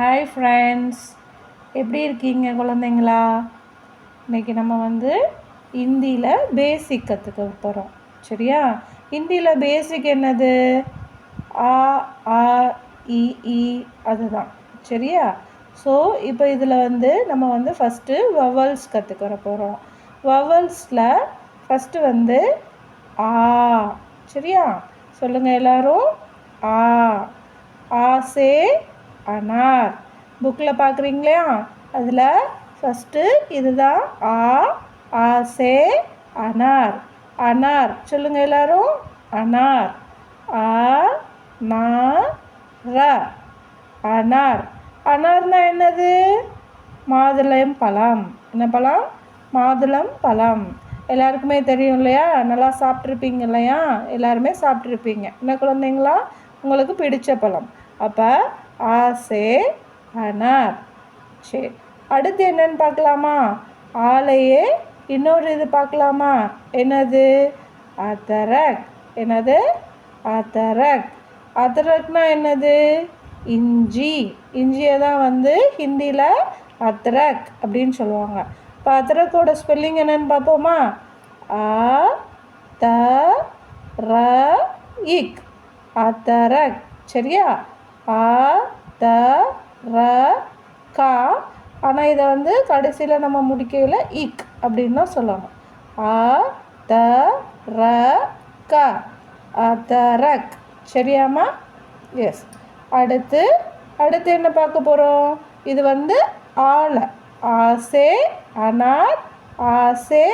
Hi friends, எப்படி இருக்கீங்க குழந்தைங்களா? இன்றைக்கி நம்ம ஹிந்தியில் பேசிக் கற்றுக்க போகிறோம். சரியா? ஹிந்தியில் பேசிக் என்னது? ஆ ஆ இ ஈ அதுதான். சரியா? ஸோ இப்போ இதில் நம்ம ஃபஸ்ட்டு வவல்ஸ் கற்றுக்கிற போகிறோம். வவல்ஸில் ஃபஸ்ட்டு ஆ. சரியா? சொல்லுங்கள் எல்லோரும். ஆ. ஆசே அனார். புக்கில் பார்க்குறீங்களா? அதில் ஃபஸ்ட்டு இதுதான் ஆ. ஆசே அனார். அனார் சொல்லுங்கள் எல்லோரும். அனார். ஆ நா ர. அனார். அனார்னா என்னது? மாதுளம் பழம். என்ன பழம்? மாதுளம் பழம். எல்லாருக்குமே தெரியும் இல்லையா? நல்லா சாப்பிட்ருப்பீங்க இல்லையா? எல்லாருமே சாப்பிட்ருப்பீங்க. என்ன குழந்தைங்களா? உங்களுக்கு பிடிச்ச பழம். அப்போ ஆசே அனார். சரி, அடுத்து என்னன்னு பார்க்கலாமா? ஆலையே இன்னொரு இது பார்க்கலாமா? என்னது? அதரக். என்னது? அதரக். அதரக்னா என்னது? இஞ்சி. இஞ்சியை தான் ஹிந்தியில் அதரக் அப்படின்னு சொல்லுவாங்க. இப்போ அதரக்கோட ஸ்பெல்லிங் என்னன்னு பார்ப்போமா? ஆ த ர இக். அதரக். சரியா? ஆ த ர கா. ஆனால் இதை கடைசியில் நம்ம முடிக்கையில் இக் அப்படின்னு தான் சொல்லணும். ஆ த ர க. அதரக். சரியாம்மா? எஸ். அடுத்து என்ன பார்க்க போகிறோம்? இது ஆலை. ஆசே அனார். ஆசே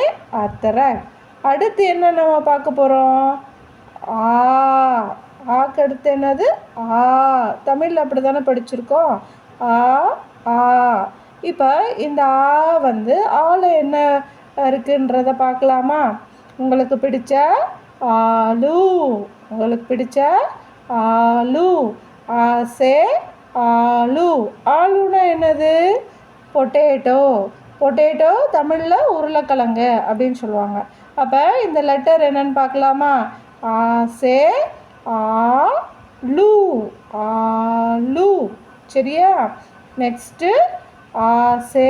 அதரக். அடுத்து என்ன நம்ம பார்க்க போகிறோம்? ஆ. ஆக்கு அடுத்து என்னது? ஆ. தமிழில் அப்படி தானே படிச்சிருக்கோம். ஆ ஆ. இப்போ இந்த ஆல என்ன இருக்குன்றதை பார்க்கலாமா? உங்களுக்கு பிடிச்ச ஆலு. உங்களுக்கு பிடிச்ச ஆலு. ஆசே ஆலு. ஆலுன்னா என்னது? பொட்டேட்டோ. பொட்டேட்டோ தமிழில் உருளைக்கிழங்கு அப்படின்னு சொல்லுவாங்க. அப்போ இந்த லெட்டர் என்னன்னு பார்க்கலாமா? ஆசே ஆலு. ஆலு. சரியா? நெக்ஸ்ட்டு ஆசே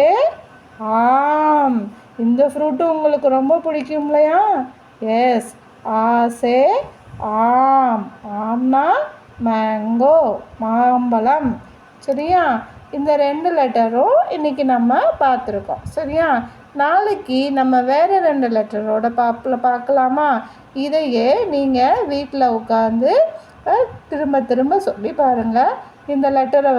ஆம். இந்த ஃப்ரூட்டு உங்களுக்கு ரொம்ப பிடிக்கும் இல்லையா? எஸ். ஆசே ஆம். ஆம்னா மேங்கோ, மாம்பழம். சரியா? இந்த 2 லெட்டரும் இன்றைக்கி நம்ம பார்த்துருக்கோம். சரியா? நாளைக்கு நம்ம வேறு 2 லெட்டரோட பார்க்கலாமா? இதையே நீங்கள் வீட்டில் உட்காந்து திரும்ப திரும்ப சொல்லி பாருங்கள். இந்த லெட்டரை